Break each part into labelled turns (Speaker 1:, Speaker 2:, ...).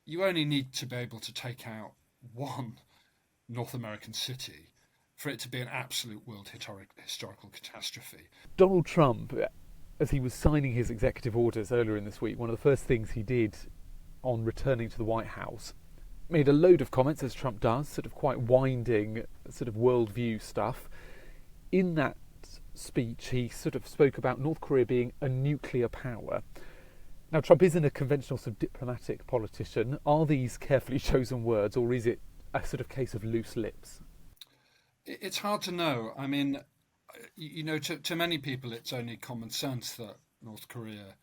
Speaker 1: you only need to be able to take out one North American city for it to be an absolute world historical catastrophe.
Speaker 2: Donald Trump, as he was signing his executive orders earlier in this week, one of the first things he did on returning to the White House, made a load of comments, as Trump does, sort of quite winding, sort of worldview stuff. In that speech, he sort of spoke about North Korea being a nuclear power. Now, Trump isn't a conventional sort of diplomatic politician. Are these carefully chosen words, or is it a sort of case of loose lips?
Speaker 1: It's hard to know. I mean, to many people, it's only common sense that North Korea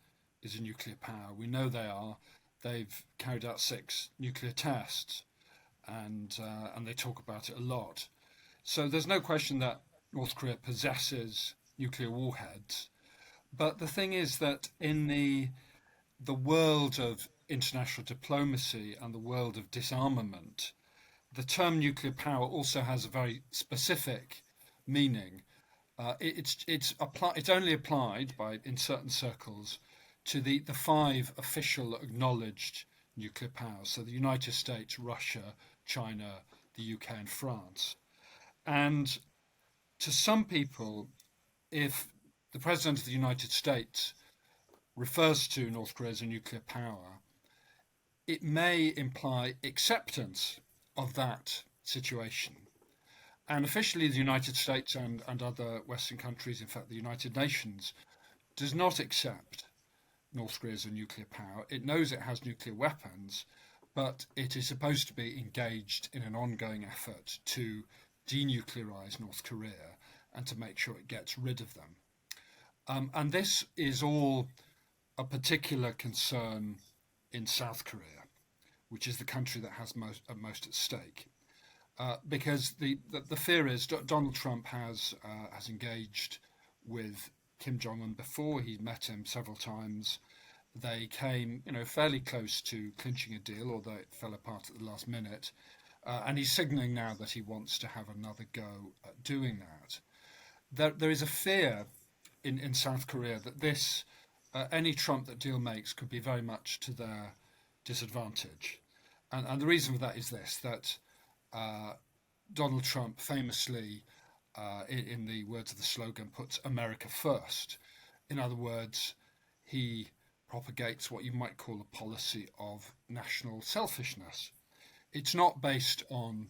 Speaker 1: is a nuclear power. We know they are. They've carried out 6 nuclear tests, and they talk about it a lot. So there's no question that North Korea possesses nuclear warheads. But the thing is that in the world of international diplomacy and the world of disarmament, the term nuclear power also has a very specific meaning. It's only applied by in certain circles to the 5 official acknowledged nuclear powers, so the United States, Russia, China, the UK, and France. And to some people, if the President of the United States refers to North Korea as a nuclear power, it may imply acceptance of that situation. And officially, the United States and other Western countries, in fact, the United Nations, does not accept North Korea as a nuclear power. It knows it has nuclear weapons, but it is supposed to be engaged in an ongoing effort to denuclearize North Korea and to make sure it gets rid of them. And this is all a particular concern in South Korea, which is the country that has most at stake. Because the fear is Donald Trump has engaged with Kim Jong Un before. He met him several times. They came, fairly close to clinching a deal, although it fell apart at the last minute. And he's signalling now that he wants to have another go at doing that. There is a fear in South Korea that any Trump that deal makes could be very much to their disadvantage. And the reason for that is this, that Donald Trump famously, in the words of the slogan, puts America first. In other words, he propagates what you might call a policy of national selfishness. It's not based on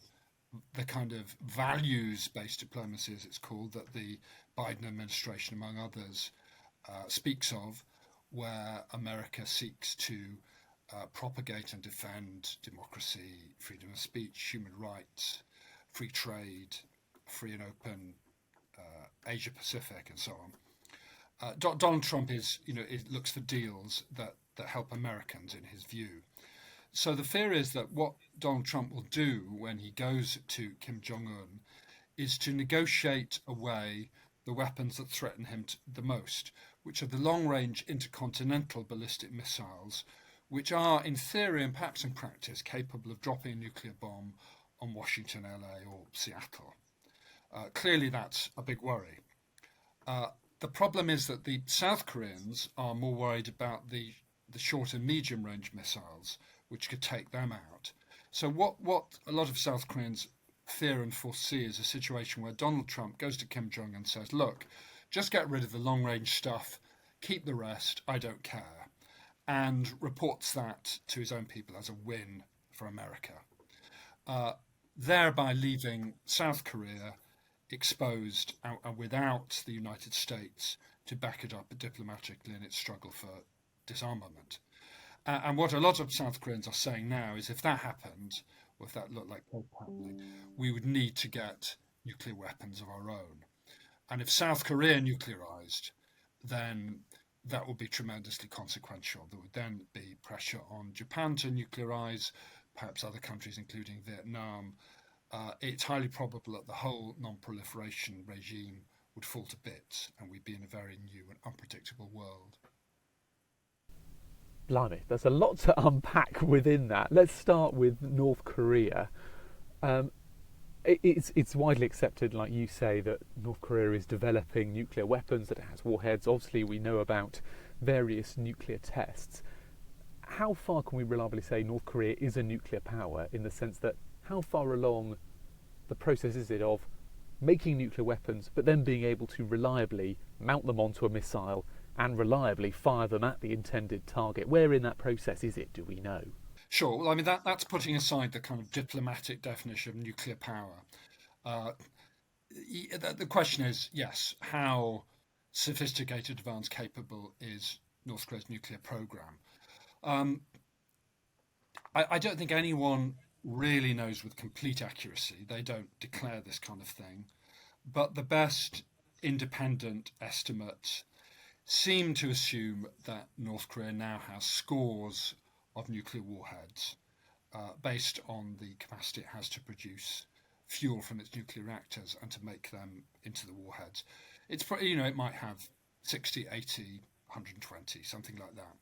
Speaker 1: the kind of values-based diplomacy, as it's called, that the Biden administration, among others, speaks of, where America seeks to propagate and defend democracy, freedom of speech, human rights, free trade, free and open Asia Pacific, and so on. Donald Trump looks for deals that help Americans, in his view. So the fear is that what Donald Trump will do when he goes to Kim Jong Un is to negotiate away the weapons that threaten him the most, which are the long-range intercontinental ballistic missiles, which are, in theory and perhaps in practice, capable of dropping a nuclear bomb on Washington, LA, or Seattle. Clearly, that's a big worry. The problem is that the South Koreans are more worried about the short and medium-range missiles, which could take them out. So what a lot of South Koreans fear and foresee is a situation where Donald Trump goes to Kim Jong Un and says, look, just get rid of the long-range stuff, keep the rest, I don't care, and reports that to his own people as a win for America, thereby leaving South Korea exposed and without the United States to back it up diplomatically in its struggle for disarmament. And what a lot of South Koreans are saying now is if that happened, or if that looked like happening, we would need to get nuclear weapons of our own. And if South Korea nuclearized, then that would be tremendously consequential. There would then be pressure on Japan to nuclearize, perhaps other countries, including Vietnam. It's highly probable that the whole non-proliferation regime would fall to bits, and we'd be in a very new and unpredictable world.
Speaker 2: Blimey, there's a lot to unpack within that. Let's start with North Korea. It's widely accepted, like you say, that North Korea is developing nuclear weapons, that it has warheads. Obviously, we know about various nuclear tests. how far can we reliably say North Korea is a nuclear power, in the sense that how far along the process is it of making nuclear weapons, but then being able to reliably mount them onto a missile and reliably fire them at the intended target? Where in that process is it, do we know?
Speaker 1: Sure. Well, I mean, that's putting aside the kind of diplomatic definition of nuclear power. Uh, the question is, yes, how sophisticated, advanced, capable is North Korea's nuclear program? Um, I don't think anyone really knows with complete accuracy. They don't declare this kind of thing. But the best independent estimates seem to assume that North Korea now has scores of nuclear warheads based on the capacity it has to produce fuel from its nuclear reactors and to make them into the warheads. It might have 60, 80, 120, something like that.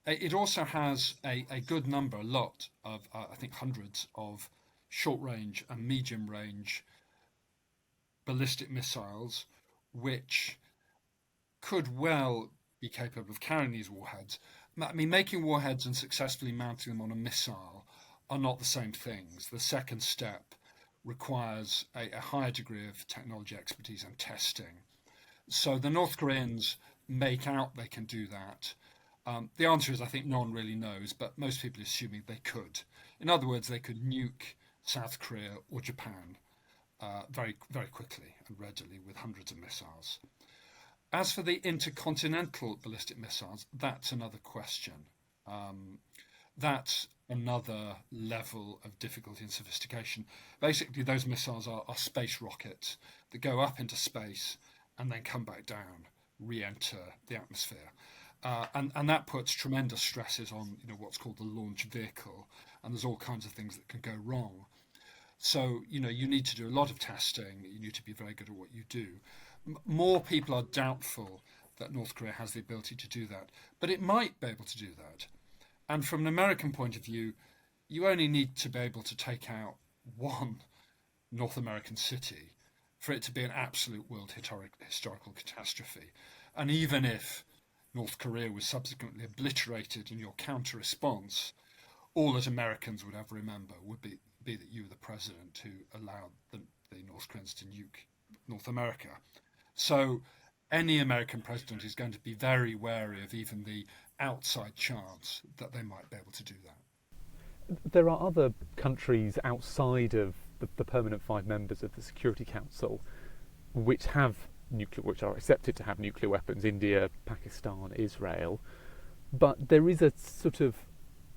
Speaker 1: It also has a good number, a lot of, I think hundreds of short range and medium range ballistic missiles, which could well be capable of carrying these warheads. I mean, making warheads and successfully mounting them on a missile are not the same things. The second step requires a higher degree of technology expertise and testing. So the North Koreans make out they can do that. The answer is, I think no one really knows, but most people are assuming they could. In other words, they could nuke South Korea or Japan very, very quickly and readily with hundreds of missiles. As for the intercontinental ballistic missiles, that's another question. That's another level of difficulty and sophistication. Basically, those missiles are space rockets that go up into space and then come back down, re-enter the atmosphere. And that puts tremendous stresses on what's called the launch vehicle, and there's all kinds of things that can go wrong. So you need to do a lot of testing. You need to be very good at what you do. More people are doubtful that North Korea has the ability to do that, but it might be able to do that. And from an American point of view, you only need to be able to take out one North American city for it to be an absolute world historical catastrophe. And even if North Korea was subsequently obliterated in your counter response, all that Americans would ever remember would be that you were the president who allowed the North Koreans to nuke North America. So any American president is going to be very wary of even the outside chance that they might be able to do that.
Speaker 2: There are other countries outside of the permanent five members of the Security Council which are accepted to have nuclear weapons: India, Pakistan, Israel. But there is a sort of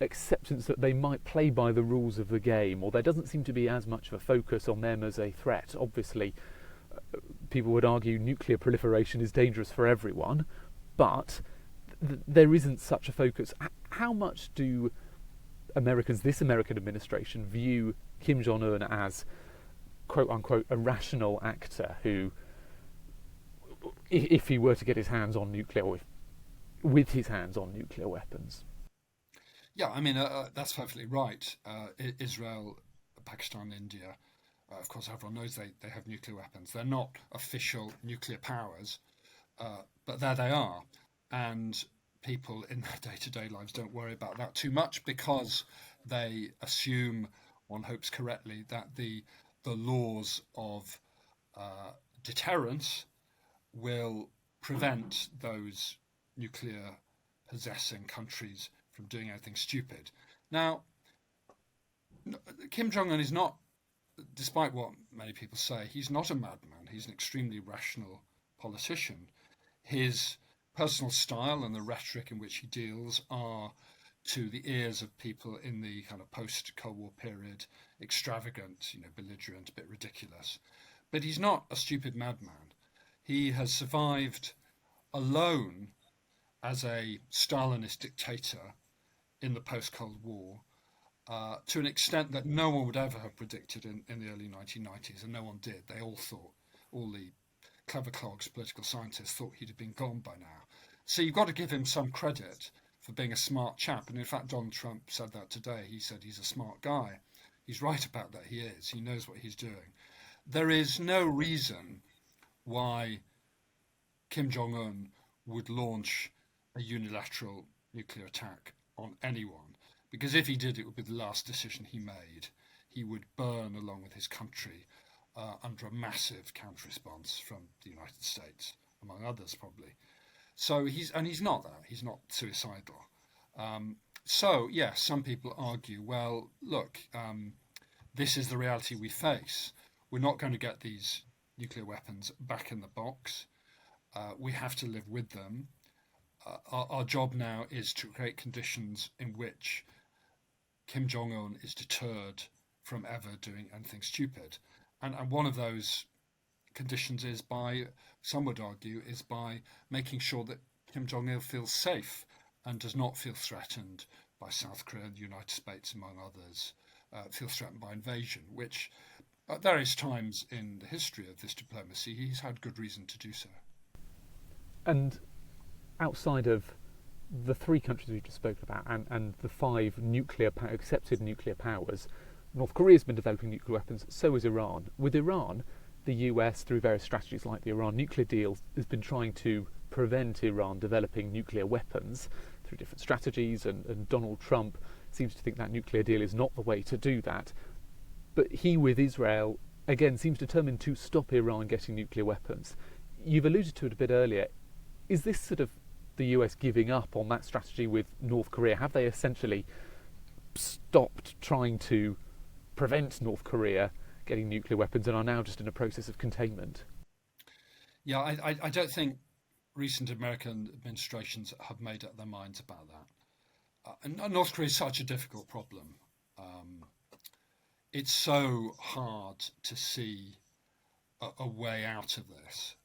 Speaker 2: acceptance that they might play by the rules of the game, or there doesn't seem to be as much of a focus on them as a threat. Obviously, people would argue nuclear proliferation is dangerous for everyone, but there isn't such a focus. How much do this American administration, view Kim Jong Un as, quote unquote, a rational actor who, if he were to get his hands on nuclear, or with his hands on nuclear weapons?
Speaker 1: Yeah, I mean, that's perfectly right. Israel, Pakistan, India, of course, everyone knows they have nuclear weapons. They're not official nuclear powers, but there they are. And people in their day-to-day lives don't worry about that too much, because they assume, one hopes correctly, that the laws of deterrence will prevent those nuclear possessing countries from doing anything stupid. Now, Kim Jong Un is not, despite what many people say, he's not a madman. He's an extremely rational politician. His personal style and the rhetoric in which he deals are, to the ears of people in the kind of post-Cold War period, extravagant, belligerent, a bit ridiculous. But he's not a stupid madman. He has survived alone as a Stalinist dictator in the post-Cold War to an extent that no one would ever have predicted in the early 1990s, and no one did. They all thought, all the clever clogs, political scientists, thought he'd have been gone by now. So you've got to give him some credit for being a smart chap. And in fact, Donald Trump said that today. He said he's a smart guy. He's right about that. He is. He knows what he's doing. There is no reason why Kim Jong Un would launch a unilateral nuclear attack on anyone, because if he did, it would be the last decision he made. He would burn along with his country under a massive counter-response from the United States, among others, probably. So he's not that. He's not suicidal. So yes, some people argue, well, look, this is the reality we face. We're not going to get these nuclear weapons back in the box. We have to live with them. Our job now is to create conditions in which Kim Jong Un is deterred from ever doing anything stupid. And one of those conditions is by, some would argue, is by making sure that Kim Jong Il feels safe and does not feel threatened by South Korea and the United States, among others, feels threatened by invasion, which at various times in the history of this diplomacy, he's had good reason to do so.
Speaker 2: And outside of the three countries we've just spoken about and the five accepted nuclear powers, North Korea's been developing nuclear weapons, so has Iran. With Iran, the US, through various strategies like the Iran nuclear deal, has been trying to prevent Iran developing nuclear weapons through different strategies, and Donald Trump seems to think that nuclear deal is not the way to do that. But he, with Israel, again, seems determined to stop Iran getting nuclear weapons. You've alluded to it a bit earlier. Is this sort of the US giving up on that strategy with North Korea? Have they essentially stopped trying to prevent North Korea getting nuclear weapons and are now just in a process of containment?
Speaker 1: Yeah, I don't think recent American administrations have made up their minds about that. And North Korea is such a difficult problem. It's so hard to see a way out of this.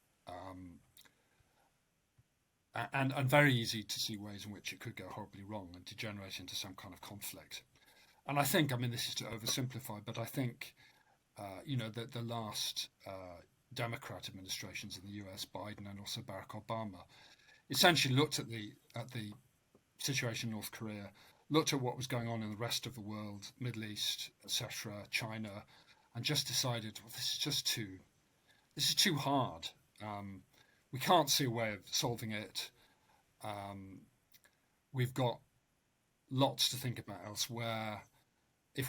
Speaker 1: And very easy to see ways in which it could go horribly wrong and degenerate into some kind of conflict. And I think, I mean, this is to oversimplify, but I think, that the last Democrat administrations in the US, Biden and also Barack Obama, essentially looked at the situation in North Korea, looked at what was going on in the rest of the world, Middle East, etc., China, and just decided, well, this is too hard. We can't see a way of solving it. We've got lots to think about elsewhere.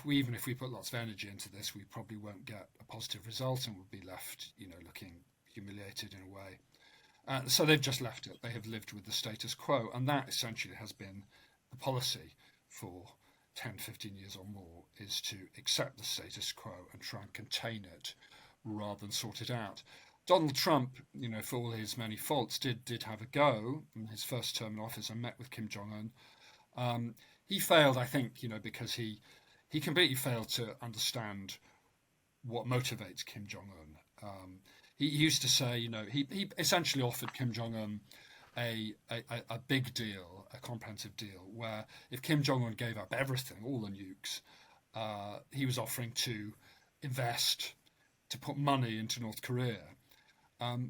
Speaker 1: Even if we put lots of energy into this, we probably won't get a positive result, and we'll be left, looking humiliated in a way. So they've just left it. They have lived with the status quo, and that essentially has been the policy for 10, 15 years or more, is to accept the status quo and try and contain it rather than sort it out. Donald Trump, for all his many faults, did have a go in his first term in office and met with Kim Jong Un. He failed, I think, because he completely failed to understand what motivates Kim Jong Un. He used to say, he essentially offered Kim Jong Un a big deal, a comprehensive deal, where if Kim Jong Un gave up everything, all the nukes, he was offering to invest, to put money into North Korea.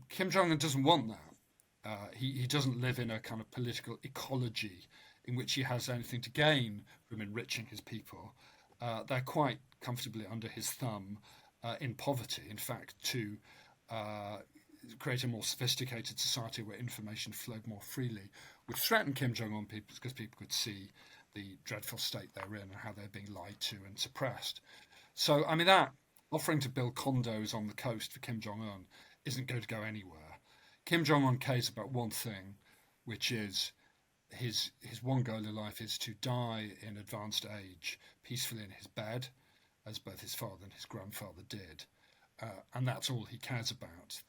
Speaker 1: Kim Jong Un doesn't want that. He doesn't live in a kind of political ecology in which he has anything to gain from enriching his people. They're quite comfortably under his thumb in poverty. In fact, to create a more sophisticated society where information flowed more freely would threaten Kim Jong-un because people could see the dreadful state they're in and how they're being lied to and suppressed. So, I mean, that offering to build condos on the coast for Kim Jong-un isn't going to go anywhere. Kim Jong-un cares about one thing, which is his one goal in life is to die in advanced age peacefully in his bed, as both his father and his grandfather did. And that's all he cares about.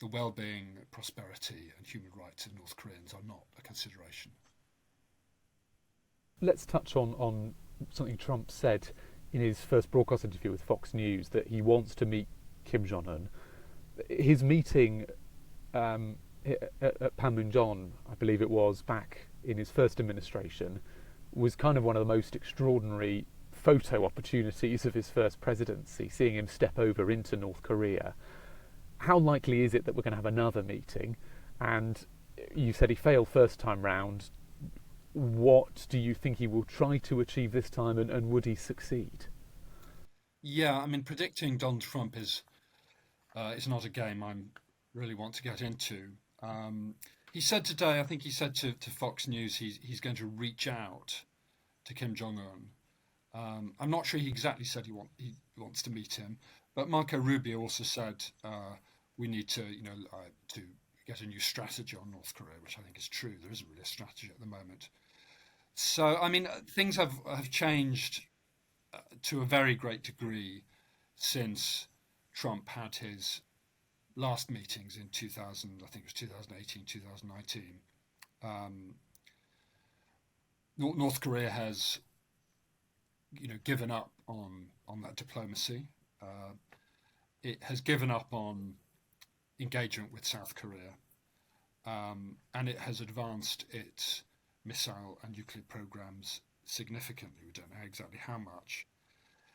Speaker 1: The well-being, prosperity and human rights of North Koreans are not a consideration.
Speaker 2: Let's touch on something Trump said in his first broadcast interview with Fox News, that he wants to meet Kim Jong-un. His meeting at Panmunjom, I believe it was, back in his first administration, was kind of one of the most extraordinary photo opportunities of his first presidency, seeing him step over into North Korea. How likely is it that we're going to have another meeting? And you said he failed first time round. What do you think he will try to achieve this time, and would he succeed?
Speaker 1: Yeah, I mean, predicting Donald Trump is not a game I really want to get into. He said today, I think he said to Fox News, he's going to reach out to Kim Jong Un. I'm not sure he exactly said he wants to meet him, but Marco Rubio also said we need to to get a new strategy on North Korea, which I think is true. There isn't really a strategy at the moment. So I mean, things have changed to a very great degree since Trump had his last meetings in 2000. I think it was 2018, 2019. Um, North Korea has given up on that diplomacy. Uh, it has given up on engagement with South Korea, and it has advanced its missile and nuclear programs significantly. We don't know exactly how much.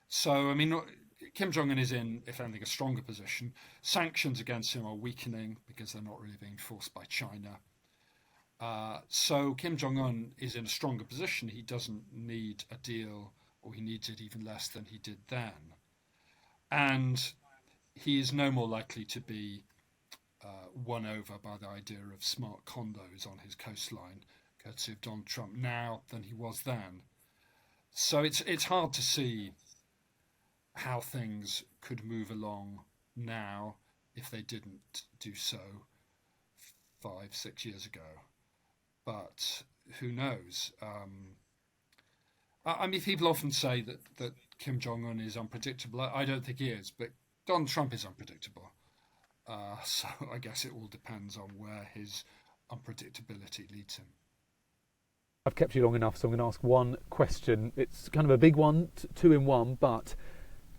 Speaker 1: So, I mean, Kim Jong Un is in, if anything, a stronger position. Sanctions against him are weakening because they're not really being forced by China. So Kim Jong Un is in a stronger position. He doesn't need a deal, or he needs it even less than he did then. And he is no more likely to be won over by the idea of smart condos on his coastline, courtesy of Donald Trump, now than he was then. So it's hard to see how things could move along now if they didn't do so 5, 6 years ago. But who knows? I mean, people often say that Kim Jong Un is unpredictable. I don't think he is, but Donald Trump is unpredictable. So I guess it all depends on where his unpredictability leads him.
Speaker 2: I've kept you long enough, so I'm going to ask one question. It's kind of a big one, two in one, but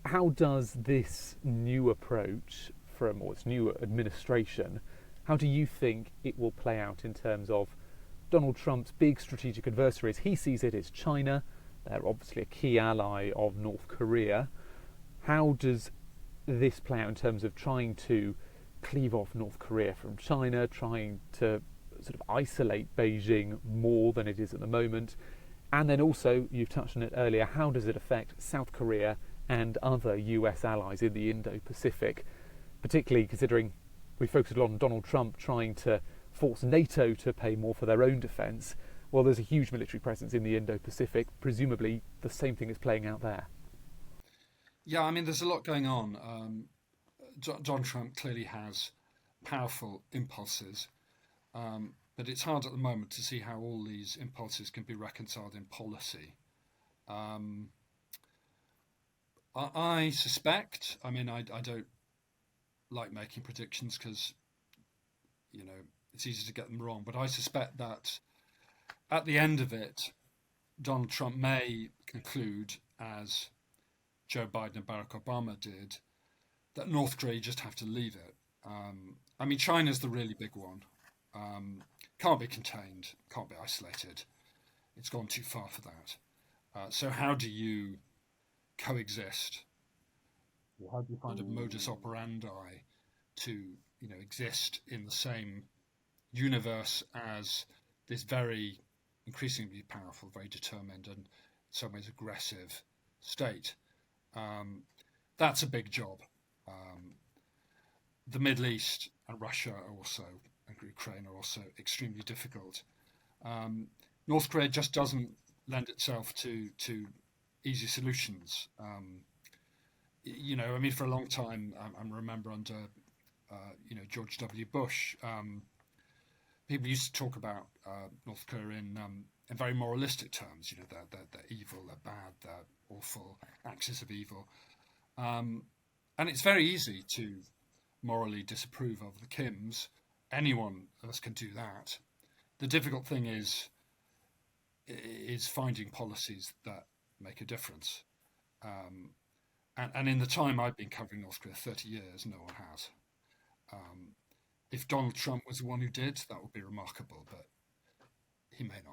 Speaker 2: how does this new approach or its new administration, how do you think it will play out in terms of Donald Trump's big strategic adversaries? He sees it as China. They're obviously a key ally of North Korea. How does this play out in terms of trying to cleave off North Korea from China, trying to sort of isolate Beijing more than it is at the moment? And then also, you've touched on it earlier, how does it affect South Korea and other US allies in the Indo-Pacific, particularly considering we focused on Donald Trump trying to force NATO to pay more for their own defence? Well, there's a huge military presence in the Indo-Pacific. Presumably the same thing is playing out there.
Speaker 1: Yeah, I mean, there's a lot going on. Donald Trump clearly has powerful impulses, but it's hard at the moment to see how all these impulses can be reconciled in policy. Um, I suspect, I mean, I don't like making predictions because, it's easy to get them wrong, but I suspect that at the end of it, Donald Trump may conclude, as Joe Biden and Barack Obama did, that North Korea just have to leave it. I mean, China's the really big one. Can't be contained, can't be isolated. It's gone too far for that. So how do you coexist? How do you find a modus operandi to, exist in the same universe as this very increasingly powerful, very determined, and in some ways aggressive state? That's a big job. The Middle East and Russia are also, and Ukraine are also extremely difficult. North Korea just doesn't lend itself to easy solutions. I mean, for a long time, I remember under, George W. Bush, people used to talk about North Korea in very moralistic terms. They're evil, they're bad, they're awful, axis of evil. And it's very easy to morally disapprove of the Kims. Anyone else can do that. The difficult thing is finding policies that make a difference. And in the time I've been covering North Korea, 30 years, no one has. If Donald Trump was the one who did, that would be remarkable, but he may not.